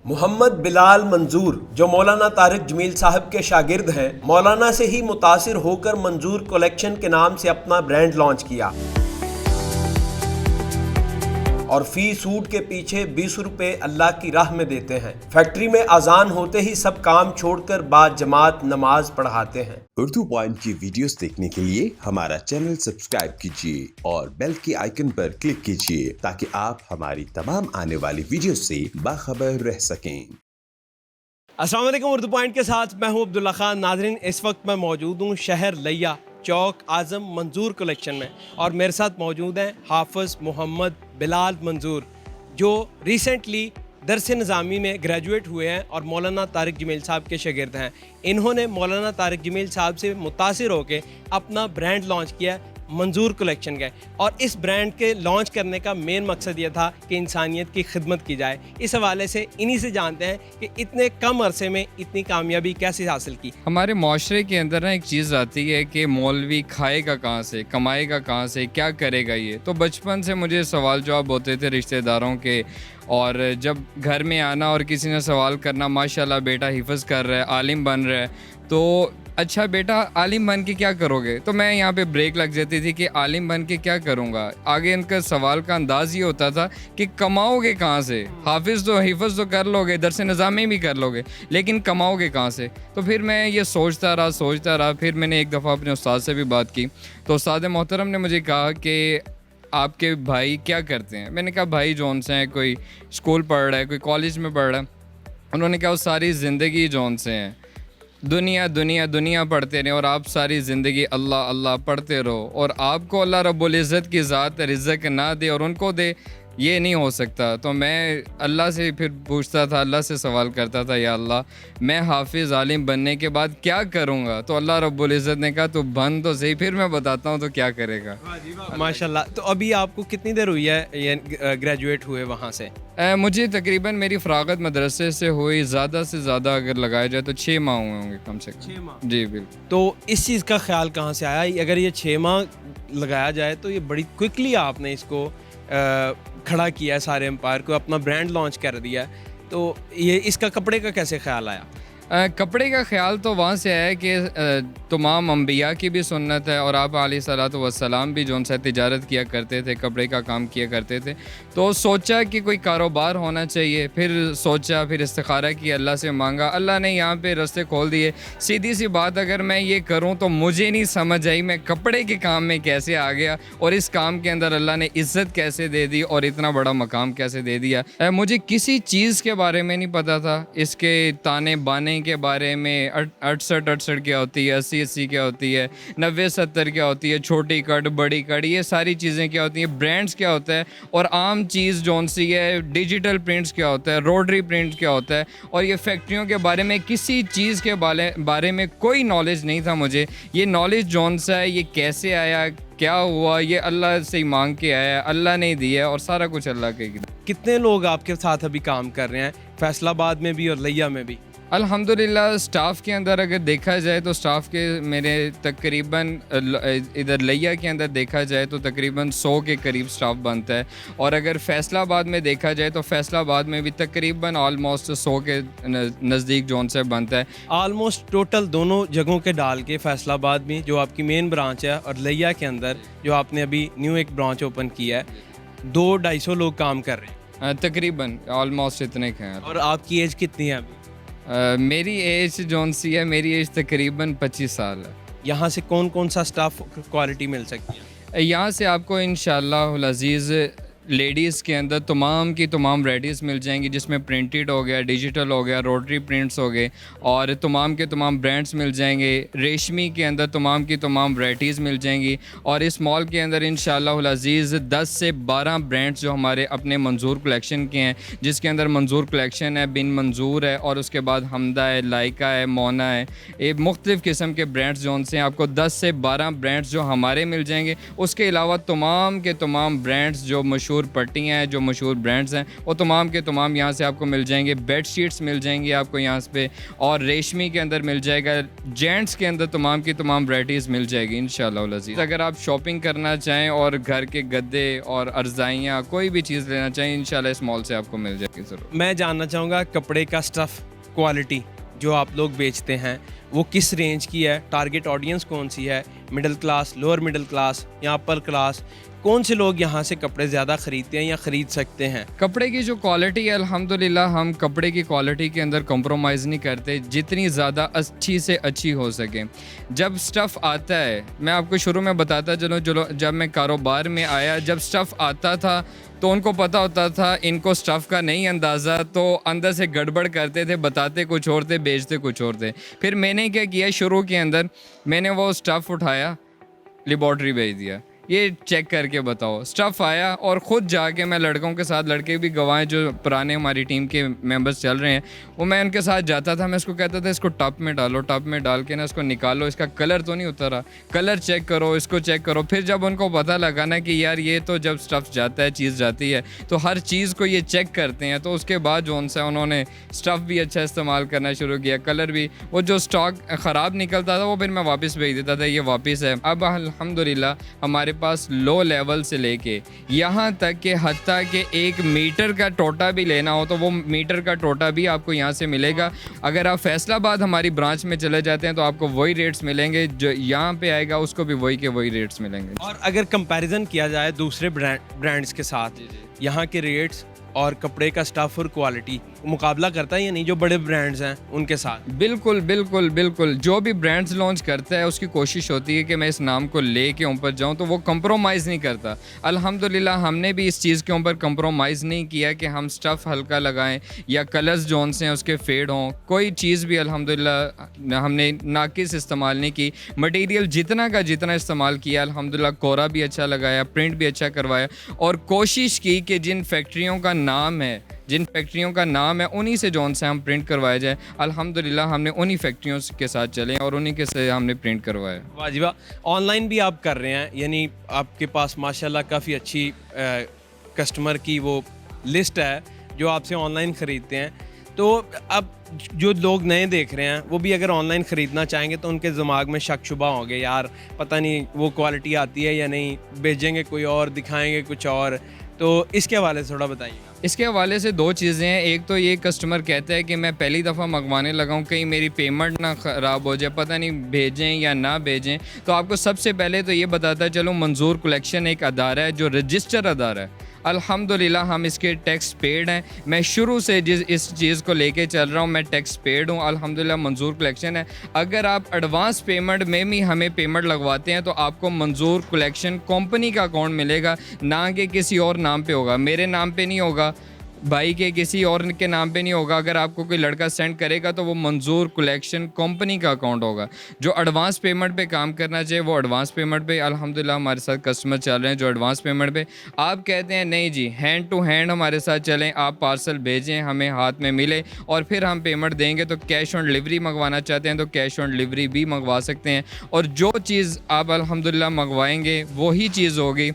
मोहम्मद बिलाल मंजूर जो मौलाना तारिक जमील साहब के शागिर्द हैं, मौलाना से ही मुतासिर होकर मंजूर कलेक्शन के नाम से अपना ब्रांड लॉन्च किया और फी सूट के पीछे 20 रुपए अल्लाह की राह में देते हैं। फैक्ट्री में अजान होते ही सब काम छोड़कर बाद जमात नमाज पढ़ाते हैं। उर्दू पॉइंट की वीडियोस देखने के लिए हमारा चैनल सब्सक्राइब कीजिए और बेल के आइकन पर क्लिक कीजिए ताकि आप हमारी तमाम आने वाली वीडियो से बाखबर रह सकें। अस्सलाम वालेकुम, उर्दू पॉइंट के साथ मैं हूं अब्दुल्ला खान। नाजरीन, इस वक्त मैं मौजूद हूं शहर लिया चौक आज़म मंजूर कलेक्शन में और मेरे साथ मौजूद हैं हाफ़िज़ मोहम्मद बिलाल मंजूर जो रिसेंटली दरस निज़ामी में ग्रेजुएट हुए हैं और मौलाना तारिक जमील साहब के शागिर्द हैं। इन्होंने मौलाना तारिक जमील साहब से मुतासिर होकर अपना ब्रांड लॉन्च किया है मंजूर कलेक्शन का, और इस ब्रांड के लॉन्च करने का मेन मकसद ये था कि इंसानियत की खिदमत की जाए। इस हवाले से इन्हीं से जानते हैं कि इतने कम अरसे में इतनी कामयाबी कैसे हासिल की। हमारे माशरे के अंदर ना एक चीज़ आती है कि मौलवी खाएगा कहाँ से, कमाएगा कहाँ से, क्या करेगा ये। तो बचपन से मुझे सवाल जवाब होते थे रिश्तेदारों के, और जब घर में आना और किसी ने सवाल करना, माशाल्लाह बेटा हिफ्ज़ कर रहा है, आलिम बन रहा है, तो अच्छा बेटा आलिम बन के क्या करोगे। तो मैं यहाँ पे ब्रेक लग जाती थी कि आलिम बन के क्या करूँगा। आगे इनका सवाल का अंदाज़ ये होता था कि कमाओगे कहाँ से। हाफिज़ तो हिफ्ज़ तो कर लोगे, दरस निज़ामी भी कर लोगे, लेकिन कमाओगे कहाँ से। तो फिर मैं ये सोचता रहा। फिर मैंने एक दफ़ा अपने उस्ताद से भी बात की, तो उस्ताद मोहतरम ने मुझे कहा कि आपके भाई क्या करते हैं। मैंने कहा भाई जौन से हैं, कोई स्कूल पढ़ रहा है, कोई कॉलेज में पढ़ रहा है। उन्होंने कहा वो सारी ज़िंदगी जौन से हैं दुनिया दुनिया दुनिया पढ़ते रहे और आप सारी ज़िंदगी अल्लाह अल्लाह पढ़ते रहो, और आपको अल्लाह रब्बुल इज़्ज़त की ज़ात रिज़्क़ ना दे और उनको दे, ये नहीं हो सकता। तो मैं अल्लाह से फिर पूछता था, अल्लाह से सवाल करता था, या अल्लाह मैं हाफिज़ आलिम बनने के बाद क्या करूँगा। तो अल्लाह रब्बुल इज़्ज़त ने कहा तो बन तो सही, फिर मैं बताता हूँ तो क्या करेगा। माशाल्लाह। तो अभी आपको कितनी देर हुई है ये ग्रेजुएट हुए वहाँ से? मुझे तकरीबन मेरी फ़रागत मदरसे से हुई ज़्यादा से ज़्यादा अगर लगाया जाए तो 6 माह हुए होंगे कम से कम। 6 माह? जी बिल्कुल। तो इस चीज़ का ख्याल कहाँ से आया? अगर ये 6 माह लगाया जाए तो ये बड़ी क्विकली आपने इसको खड़ा किया है, सारे एम्पायर को अपना ब्रांड लॉन्च कर दिया है, तो ये इसका कपड़े का कैसे ख्याल आया? कपड़े का ख्याल तो वहाँ से है कि तमाम अम्बिया की भी सुन्नत है, और आप अलैहिस्सलातु वस्सलाम भी जो सा तिजारत किया करते थे, कपड़े का काम किया करते थे। तो सोचा कि कोई कारोबार होना चाहिए, फिर सोचा, फिर इस्तिखारा किया, अल्लाह से मांगा, अल्लाह ने यहाँ पे रास्ते खोल दिए। सीधी सी बात, अगर मैं ये करूँ तो मुझे नहीं समझ आई मैं कपड़े के काम में कैसे आ गया, और इस काम के अंदर अल्लाह ने इज़्ज़त कैसे दे दी और इतना बड़ा मकाम कैसे दे दिया। मुझे किसी चीज़ के बारे में नहीं पता था, इसके ताने बाने के बारे में, 68 क्या होती है, 80 क्या होती है, 90-70 क्या होती है, छोटी कट बड़ी कट, ये सारी चीज़ें क्या होती हैं, ब्रांड्स क्या होता है, और आम चीज़ जौन सी है डिजिटल प्रिंट्स क्या होता है, रोटरी प्रिंट क्या होता है, और ये फैक्ट्रियों के बारे में किसी चीज़ के बारे में कोई नॉलेज नहीं था मुझे। ये नॉलेज जौन सा है, ये कैसे आया, क्या हुआ, ये अल्लाह से ही मांग के आया, अल्लाह ने दिया, और सारा कुछ अल्लाह के। कितने लोग आपके साथ अभी काम कर रहे हैं फैसलाबाद में भी और लिया में भी? अल्हम्दुलिल्लाह स्टाफ़ के अंदर अगर देखा जाए तो स्टाफ़ के मेरे तकरीबन इधर लिया के अंदर देखा जाए तो तकरीबन 100 के करीब स्टाफ़ बनता है, और अगर फैसलाबाद में देखा जाए तो फैसलाबाद में भी तकरीबन ऑलमोस्ट 100 के नज़दीक जोन से बनता है। ऑलमोस्ट टोटल दोनों जगहों के डाल के फैसलाबाद में जो आपकी मेन ब्रांच है और लिया के अंदर जो आपने अभी न्यू एक ब्रांच ओपन किया है, 200-250 लोग काम कर रहे हैं तकरीबन ऑलमोस्ट इतने के हैं। और आपकी एज कितनी है अभी? मेरी एज जौन सी है, मेरी एज तकरीबन 25 साल है। यहाँ से कौन कौन सा स्टाफ क्वालिटी मिल सकती है? यहाँ से आपको इंशाअल्लाह अज़ीज़ लेडीज़ के अंदर तमाम की तमाम वैराइटीज़ मिल जाएंगी, जिसमें प्रिंटेड हो गया, डिजिटल हो गया, रोटरी प्रिंट्स हो गए, और तमाम के तमाम ब्रांड्स मिल जाएंगे। रेशमी के अंदर तमाम की तमाम वैराइटीज़ मिल जाएंगी, और इस मॉल के अंदर इंशाअल्लाह अज़ीज़ 10 से 12 ब्रांड्स जो हमारे अपने मंजूर कलेक्शन के हैं, जिसके अंदर मंजूर कलेक्शन है, बिन मंजूर है, और उसके बाद हमदा है, लाइका है, मोना है, ये मुख्तलिफ़ किस्म के ब्रांड्स जो से आपको 10 से 12 ब्रांड्स जो हमारे मिल जाएंगे। उसके अलावा तमाम के तमाम ब्रांड्स जो मशहूर मशहूर पट्टियाँ हैं, जो मशहूर ब्रांड्स हैं, वो तमाम के तमाम यहाँ से आपको मिल जाएंगे। बेड शीट्स मिल जाएंगी आपको यहाँ पे, और रेशमी के अंदर मिल जाएगा, जेंट्स के अंदर तमाम की तमाम वैराइटीज़ मिल जाएगी इंशाल्लाह अज़ीज़। अगर आप शॉपिंग करना चाहें और घर के गद्दे और अर्ज़ाइयाँ कोई भी चीज़ लेना चाहें, इंशाल्लाह इस मॉल से आपको मिल जाएगी ज़रूर। मैं जानना चाहूँगा कपड़े का स्टफ़ क्वालिटी जो आप लोग बेचते हैं वो किस रेंज की है, टारगेट ऑडियंस कौन सी है, middle class, lower middle class या अपर क्लास, कौन से लोग यहाँ से कपड़े ज़्यादा ख़रीदते हैं या ख़रीद सकते हैं? कपड़े की जो क्वालिटी है अल्हम्दुलिल्लाह हम कपड़े की क्वालिटी के अंदर कॉम्प्रोमाइज़ नहीं करते, जितनी ज़्यादा अच्छी से अच्छी हो सके। जब स्टफ़ आता है, मैं आपको शुरू में बताता चलो जब मैं कारोबार में आया, जब स्टफ़ आता था तो उनको पता होता था इनको स्टफ़ का नहीं अंदाज़ा, तो अंदर से गड़बड़ करते थे, बताते कुछ और थे, बेचते कुछ और थे। फिर मैंने क्या किया, शुरू के अंदर मैंने वो स्टफ़ उठाया, लेबॉर्ट्री भेज दिया, ये चेक करके बताओ। स्टफ़ आया और ख़ुद जाके मैं लड़कों के साथ, लड़के भी गवाह जो पुराने हमारी टीम के मेंबर्स चल रहे हैं, वो मैं उनके साथ जाता था, मैं इसको कहता था इसको टब में डालो, टब में डाल के ना इसको निकालो, इसका कलर तो नहीं उतरा, कलर चेक करो, इसको चेक करो। फिर जब उनको पता लगा ना कि यार ये तो जब स्टफ़ जाता है, चीज़ जाती है, तो हर चीज़ को ये चेक करते हैं, तो उसके बाद जो उनसे उन्होंने स्टफ़ भी अच्छा इस्तेमाल करना शुरू किया, कलर भी, वो जो स्टॉक ख़राब निकलता था वो फिर मैं वापस भेज देता था, ये वापस है। अब अल्हम्दुलिल्लाह हमारे पास लो लेवल से लेके यहाँ तक कि हत्ता कि 1 मीटर का टोटा भी लेना हो तो वो मीटर का टोटा भी आपको यहाँ से मिलेगा। अगर आप फैसलाबाद हमारी ब्रांच में चले जाते हैं तो आपको वही रेट्स मिलेंगे, जो यहाँ पे आएगा उसको भी वही के वही रेट्स मिलेंगे। और अगर कंपैरिजन किया जाए दूसरे ब्रांड्स के साथ, यहाँ के रेट्स और कपड़े का स्टफ़ और क्वालिटी मुकाबला करता है या नहीं जो बड़े ब्रांड्स हैं उनके साथ? बिल्कुल बिल्कुल बिल्कुल, जो भी ब्रांड्स लॉन्च करता है उसकी कोशिश होती है कि मैं इस नाम को ले के ऊपर जाऊँ, तो वो कंप्रोमाइज़ नहीं करता। अल्हम्दुलिल्लाह हमने भी इस चीज़ के ऊपर कंप्रोमाइज़ नहीं किया कि हम स्टफ़ हल्का लगाएं या कलर्स जोन से हैं उसके फेड हों, कोई चीज़ भी अल्हम्दुलिल्लाह हमने नाकिस इस्तेमाल नहीं की। मटेरियल जितना का जितना इस्तेमाल किया अल्हम्दुलिल्लाह, कोरा भी अच्छा लगाया, प्रिंट भी अच्छा करवाया, और कोशिश की कि जिन फैक्ट्रियों का नाम है उन्हीं से जौन से हम प्रिंट करवाया जाए। अल्हम्दुलिल्लाह हमने उन्हीं फैक्ट्रियों के साथ चले और उन्हीं के से हमने प्रिंट करवाया। वाह जी वाह। ऑनलाइन भी आप कर रहे हैं, यानी आपके पास माशाल्लाह काफ़ी अच्छी कस्टमर की वो लिस्ट है जो आपसे ऑनलाइन ख़रीदते हैं। तो अब जो लोग नए देख रहे हैं वो भी अगर ऑनलाइन ख़रीदना चाहेंगे तो उनके दिमाग में शक शुबा होंगे, यार पता नहीं वो क्वालिटी आती है या नहीं, भेजेंगे कोई और, दिखाएंगे कुछ और, तो इसके हवाले से थोड़ा बताइएगा। इसके हवाले से 2 चीज़ें हैं। एक तो ये कस्टमर कहता है कि मैं पहली दफ़ा मंगवाने लगा हूँ, कहीं मेरी पेमेंट ना ख़राब हो जाए, पता नहीं भेजें या ना भेजें। तो आपको सबसे पहले तो ये बताता चलूँ, मंजूर कलेक्शन एक अदारा है जो रजिस्टर अदारा है। अल्हम्दुलिल्लाह हम इसके टैक्स पेड हैं। मैं शुरू से इस चीज़ को लेके चल रहा हूँ, मैं टैक्स पेड हूँ। अल्हम्दुलिल्लाह मंजूर कलेक्शन है। अगर आप एडवांस पेमेंट में भी हमें पेमेंट लगवाते हैं तो आपको मंजूर कलेक्शन कंपनी का अकाउंट मिलेगा, ना कि किसी और नाम पे होगा। मेरे नाम पे नहीं होगा, भाई के किसी और के नाम पे नहीं होगा। अगर आपको कोई लड़का सेंड करेगा तो वो मंजूर कलेक्शन कंपनी का अकाउंट होगा। जो एडवांस पेमेंट पे काम करना चाहिए वो एडवांस पेमेंट पे, अल्हम्दुलिल्लाह हमारे साथ कस्टमर चल रहे हैं जो एडवांस पेमेंट पे। आप कहते हैं नहीं जी हैंड टू हैंड हमारे साथ चलें, आप पार्सल भेजें, हमें हाथ में मिले और फिर हम पेमेंट देंगे, तो कैश ऑन डिलीवरी मंगवाना चाहते हैं तो कैश ऑन डिलीवरी भी मंगवा सकते हैं। और जो चीज़ आप अल्हम्दुलिल्लाह मंगवाएंगे वही चीज़ होगी।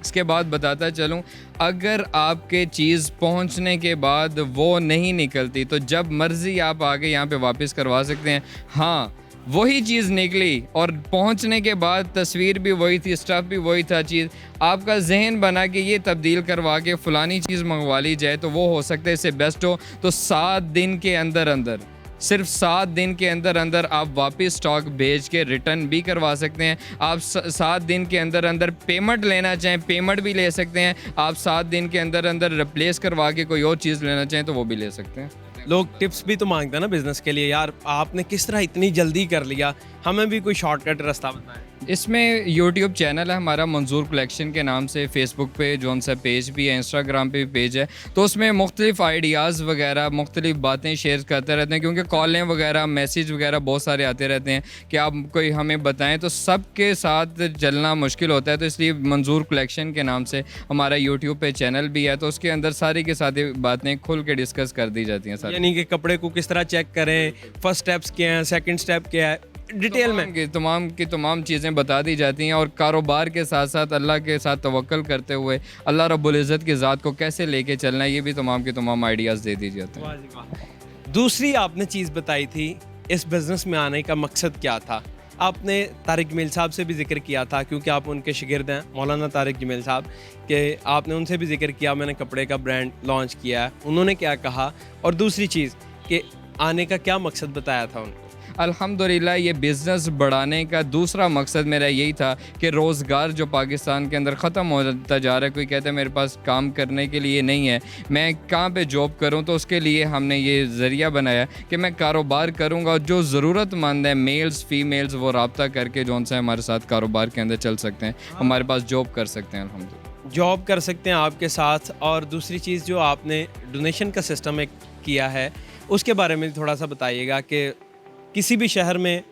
इसके बाद बताता चलूँ, अगर आपके चीज़ पहुंचने के बाद वो नहीं निकलती तो जब मर्ज़ी आप आके यहाँ पे वापस करवा सकते हैं। हाँ, वही चीज़ निकली और पहुंचने के बाद तस्वीर भी वही थी, स्टफ़ भी वही था, चीज़ आपका जहन बना कि ये तब्दील करवा के फ़लानी चीज़ मंगवा ली जाए, तो वो हो सकता है इससे बेस्ट हो तो 7 दिन के अंदर सिर्फ 7 दिन के अंदर आप वापस स्टॉक भेज के रिटर्न भी करवा सकते हैं। आप 7 दिन के अंदर पेमेंट लेना चाहें पेमेंट भी ले सकते हैं। आप 7 दिन के अंदर रिप्लेस करवा के कोई और चीज़ लेना चाहें तो वो भी ले सकते हैं। लोग टिप्स भी तो मांगते हैं ना बिज़नेस के लिए, यार आपने किस तरह इतनी जल्दी कर लिया, हमें भी कोई शॉर्टकट रास्ता बताएं। इसमें यूट्यूब चैनल है हमारा मंजूर कलेक्शन के नाम से, फेसबुक पे जो सा पेज भी है, इंस्टाग्राम पे भी पेज है, तो उसमें मुख्तलिफ आइडियाज़ वगैरह मुख्तलिफ बातें शेयर करते रहते हैं, क्योंकि कॉलें वगैरह मैसेज वगैरह बहुत सारे आते रहते हैं कि आप कोई हमें बताएं, तो सबके साथ चलना मुश्किल होता है। तो इसलिए मंजूर कलेक्शन के नाम से हमारा यूट्यूब पे चैनल भी है, तो उसके अंदर सारी की सारी बातें खुल के डिस्कस कर दी जाती हैं। यानी कि कपड़े को किस तरह चेक करें, फर्स्ट स्टेप्स क्या हैं, सेकंड स्टेप क्या है, डिटेल में तमाम की तमाम चीज़ें बता दी जाती हैं, और कारोबार के साथ साथ अल्लाह के साथ तवक्ल करते हुए अल्लाह रब्बुल इज़्ज़त की ज़ात को कैसे लेके चलना है, ये भी तमाम के तमाम आइडियाज़ दे दी जाते हैं। वाह जी वाह। दूसरी आपने चीज़ बताई थी, इस बिज़नेस में आने का मकसद क्या था। आपने तारिक जमील साहब से भी जिक्र किया था, क्योंकि आप उनके शागिर्द हैं, मौलाना तारिक जमील साहब के। आपने उनसे भी जिक्र किया, मैंने कपड़े का ब्रांड लॉन्च किया है, उन्होंने क्या कहा। और दूसरी चीज़ कि आने का क्या मकसद बताया था उनको। अल्हम्दुलिल्लाह ये बिज़नेस बढ़ाने का दूसरा मकसद मेरा यही था कि रोज़गार जो पाकिस्तान के अंदर ख़त्म होता जा रहा है, कोई कहता है मेरे पास काम करने के लिए नहीं है, मैं कहाँ पे जॉब करूँ, तो उसके लिए हमने ये ज़रिया बनाया कि मैं कारोबार करूँगा। जो ज़रूरतमंद है मेल्स फ़ीमेल्स, वो रब्ता करके जो उनसे हमारे साथ कारोबार के अंदर चल सकते हैं, हमारे पास जॉब कर सकते हैं अल्हम्दुलिल्लाह। जॉब कर सकते हैं आपके साथ। और दूसरी चीज़ जो आपने डोनेशन का सिस्टम एक किया है, उसके बारे में थोड़ा सा बताइएगा कि किसी भी शहर में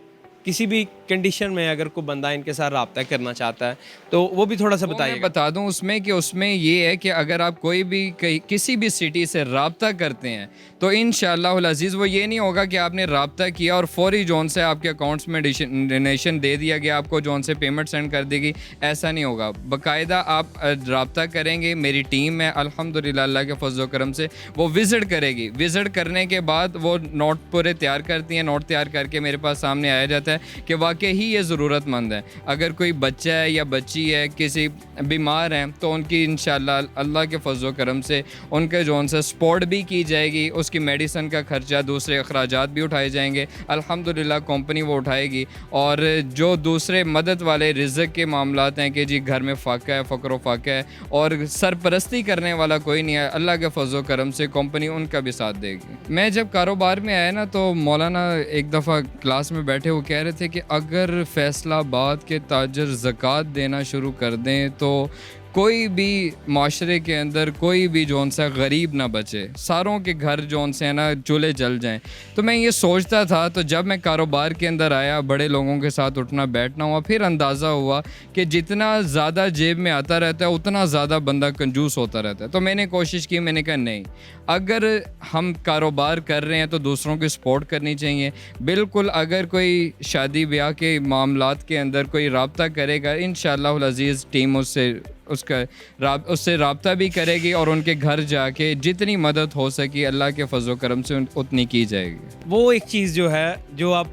किसी भी कंडीशन में अगर कोई बंदा इनके साथ रब्ता करना चाहता है तो वो भी थोड़ा सा वो मैं बताइएगा। बता दूं उसमें कि उसमें ये है कि अगर आप कोई भी किसी भी सिटी से रब्ता करते हैं तो इंशाअल्लाहुल अज़ीज़ वो ये नहीं होगा कि आपने रब्ता किया और फौरी जोन से आपके अकाउंट्स में डोनेशन दे दिया गया, आपको जोन से पेमेंट सेंड कर देगी, ऐसा नहीं होगा। बाकायदा आप रब्ता करेंगे, मेरी टीम है अल्हम्दुलिल्लाह अल्लाह के फज़ल करम से वो विज़िट करेगी। विज़िट करने के बाद वो नोट पूरे तैयार करती हैं, नोट तैयार करके मेरे पास सामने आया जाता है कि वाकई ही ये ज़रूरतमंद है। अगर कोई बच्चा है या बच्ची है किसी बीमार हैं तो उनकी इंशाअल्लाह अल्लाह के फज़ल करम से उनके जोन से सपोर्ट भी की जाएगी, उसकी मेडिसिन का खर्चा, दूसरे अखराजात भी उठाए जाएंगे अल्हम्दुलिल्लाह, कंपनी वो उठाएगी। और जो दूसरे मदद वाले रिज़्क़ के मामलात हैं कि जी घर में फ़ाका है, फ़क्र फ़ाका है और सरपरस्ती करने वाला कोई नहीं है, अल्लाह के फज़ल करम से कंपनी उनका भी साथ देगी। मैं जब कारोबार में आया ना तो मौलाना एक दफ़ा क्लास में बैठे वो कह रहे थे कि अगर फैसलाबाद के ताजर ज़कात देना शुरू कर दें तो कोई भी माशरे के अंदर कोई भी जौन सा गरीब ना बचे, सारों के घर जौन से है ना चूल्हे जल जाएं। तो मैं ये सोचता था, तो जब मैं कारोबार के अंदर आया, बड़े लोगों के साथ उठना बैठना हुआ, फिर अंदाज़ा हुआ कि जितना ज़्यादा जेब में आता रहता है उतना ज़्यादा बंदा कंजूस होता रहता है। तो मैंने कोशिश की, मैंने कहा नहीं, अगर हम कारोबार कर रहे हैं तो दूसरों की सपोर्ट करनी चाहिए। बिल्कुल अगर कोई शादी ब्याह के मामलात के अंदर कोई रब्ता करेगा, इंशाअल्लाहुल अज़ीज़ टीम उससे रब्ता भी करेगी और उनके घर जाके जितनी मदद हो सकी अल्लाह के फज़ल करम से उतनी की जाएगी। वो एक चीज़ जो है जो आप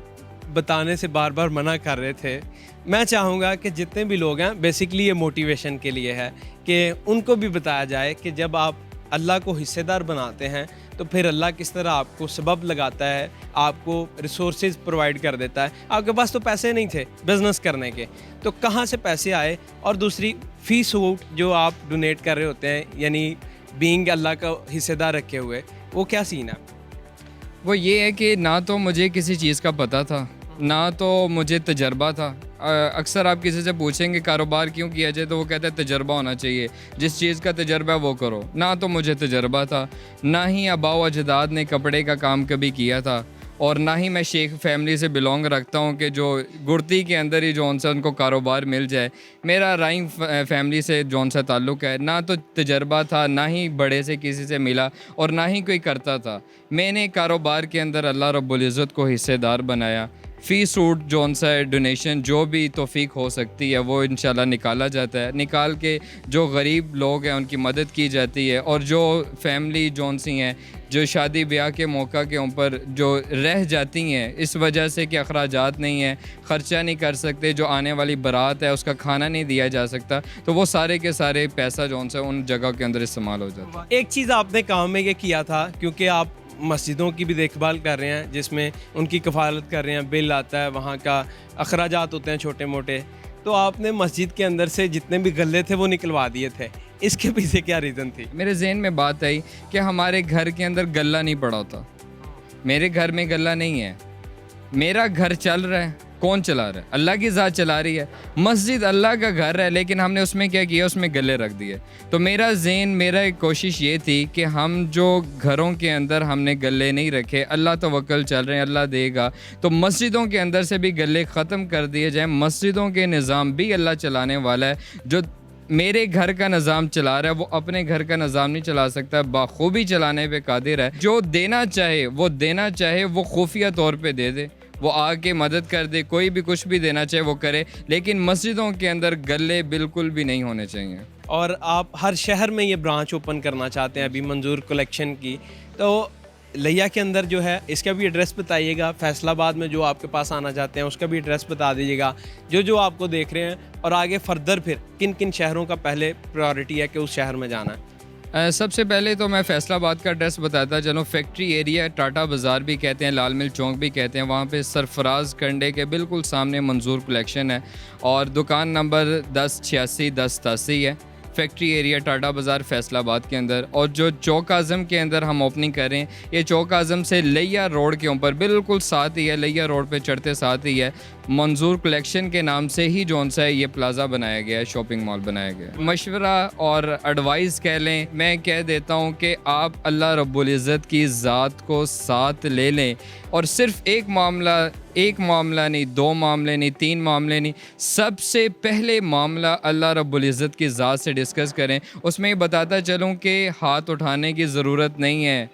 बताने से बार बार मना कर रहे थे, मैं चाहूँगा कि जितने भी लोग हैं बेसिकली ये मोटिवेशन के लिए है कि उनको भी बताया जाए कि जब आप अल्लाह को हिस्सेदार बनाते हैं तो फिर अल्लाह किस तरह आपको सबब लगाता है, आपको रिसोर्सेज प्रोवाइड कर देता है। आपके पास तो पैसे नहीं थे बिज़नेस करने के, तो कहाँ से पैसे आए। और दूसरी फ़ी सूट जो आप डोनेट कर रहे होते हैं, यानी बीइंग अल्लाह का हिस्सेदार रखे हुए, वो क्या सीन है। वो ये है कि ना तो मुझे किसी चीज़ का पता था, ना तो मुझे तजर्बा था। अक्सर आप किसी से पूछेंगे कारोबार क्यों किया जाए तो वो कहता है तजर्बा होना चाहिए, जिस चीज़ का तजर्बा है वो करो। ना तो मुझे तजर्बा था, ना ही आबाओ अजदाद ने कपड़े का काम कभी किया था, और ना ही मैं शेख फैमिली से बिलोंग रखता हूँ कि जो गुर्ती के अंदर ही जौन सा उनको कारोबार मिल जाए। मेरा राइम फैमिली से जौन सा ताल्लुक़ है, ना तो तजर्बा था, ना ही बड़े से किसी से मिला और ना ही कोई करता था। मैंने कारोबार के अंदर अल्लाह रब्बुल इज़्ज़त को हिस्सेदार बनाया। फ़ी सूट जौन सा है, डोनेशन जो भी तौफीक हो सकती है वो इंशाल्लाह निकाला जाता है, निकाल के जो गरीब लोग हैं उनकी मदद की जाती है। और जो फैमिली जौन सी हैं जो शादी ब्याह के मौका के ऊपर जो रह जाती हैं इस वजह से कि अखराजात नहीं है, ख़र्चा नहीं कर सकते, जो आने वाली बारात है उसका खाना नहीं दिया जा सकता, तो वो सारे के सारे पैसा जौन सा उन जगह के अंदर इस्तेमाल हो जाता है। एक चीज़ आपने काम में ये किया था, क्योंकि आप मस्जिदों की भी देखभाल कर रहे हैं जिसमें उनकी कफ़ालत कर रहे हैं, बिल आता है, वहाँ का अखराजात होते हैं छोटे मोटे, तो आपने मस्जिद के अंदर से जितने भी गल्ले थे वो निकलवा दिए थे। इसके पीछे क्या रीज़न थी। मेरे जहन में बात आई कि हमारे घर के अंदर गल्ला नहीं पड़ा होता, मेरे घर में गल्ला नहीं है, मेरा घर चल रहा है, कौन चला रहा है, अल्लाह की ज़ात चला रही है। मस्जिद अल्लाह का घर है लेकिन हमने उसमें क्या किया, उसमें गले रख दिए। तो मेरा एक कोशिश ये थी कि हम जो घरों के अंदर हमने गले नहीं रखे, अल्लाह तवक्कल चल रहे हैं, अल्लाह देगा, तो मस्जिदों के अंदर से भी गले ख़त्म कर दिए जाएँ। मस्जिदों के निज़ाम भी अल्लाह चलाने वाला है। जो मेरे घर का निज़ाम चला रहा है वो अपने घर का निज़ाम नहीं चला सकता, बाखूबी चलाने पे कादिर है। जो देना चाहे वो खुफिया तौर पे दे दे, वो आके मदद कर दे, कोई भी कुछ भी देना चाहे वो करे, लेकिन मस्जिदों के अंदर गले बिल्कुल भी नहीं होने चाहिए। और आप हर शहर में ये ब्रांच ओपन करना चाहते हैं अभी मंजूर कलेक्शन की, तो लिया के अंदर जो है इसका भी एड्रेस बताइएगा। फैसलाबाद में जो आपके पास आना चाहते हैं उसका भी एड्रेस बता दीजिएगा, जो आपको देख रहे हैं, और आगे फर्दर फिर किन किन शहरों का पहले प्रायोरिटी है कि उस शहर में जाना है। सबसे पहले तो मैं फैसलाबाद का एड्रेस बताता चलूँ। फैक्ट्री एरिया, टाटा बाज़ार भी कहते हैं, लाल मिल चौक भी कहते हैं, वहाँ पे सरफराज कंडे के बिल्कुल सामने मंजूर कलेक्शन है और दुकान नंबर 1086 1083 है। फैक्ट्री एरिया, टाटा बाज़ार, फैसलाबाद के अंदर। और जो चौक आज़म के अंदर हम ओपनिंग करें, ये चौक आज़म से लिया रोड के ऊपर बिल्कुल साथ ही है, लिया रोड पे चढ़ते साथ ही है। मंजूर कलेक्शन के नाम से ही जोन सा है ये प्लाज़ा बनाया गया है, शॉपिंग मॉल बनाया गया है। मशवरा और एडवाइस कह लें, मैं कह देता हूँ कि आप अल्लाह रब्बुल इज़्ज़त की ज़ात को साथ ले लें और सिर्फ एक मामला नहीं, 2 मामले नहीं, 3 मामले नहीं, सबसे पहले मामला अल्लाह रब्बुल इज़्ज़त की ज़ात से डिस्कस करें। उसमें ये बताता चलूँ कि हाथ उठाने की ज़रूरत नहीं है,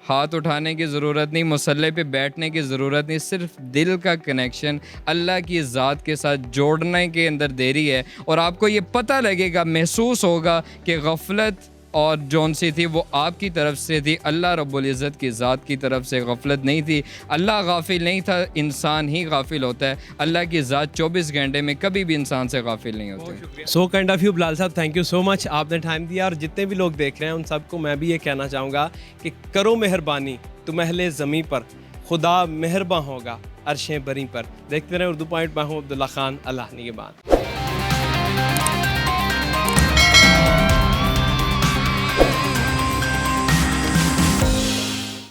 हाथ उठाने की ज़रूरत नहीं, मुसल्ले पे बैठने की ज़रूरत नहीं, सिर्फ दिल का कनेक्शन अल्लाह की ज़ात के साथ जोड़ने के अंदर देरी है और आपको ये पता लगेगा, महसूस होगा कि गफलत और जौन सी थी वो आपकी तरफ से थी, अल्लाह रब्बुल इज़्ज़त की ज़ात की तरफ से गफलत नहीं थी। अल्लाह गाफिल नहीं था, इंसान ही गाफिल होता है। अल्लाह की ज़ात 24 घंटे में कभी भी इंसान से गाफिल नहीं होती। So kind of you Bilal साहब, थैंक यू सो मच, आपने टाइम दिया। और जितने भी लोग देख रहे हैं उन सबको मैं भी ये कहना चाहूँगा कि करो मेहरबानी तुम अहले ज़मीं पर, खुदा मेहरबान होगा अर्शें बरी पर। देखते रहें उर्दू पॉइंट, मैं हूँ अब्दुल्ला खान, अल्लाह निगहबान।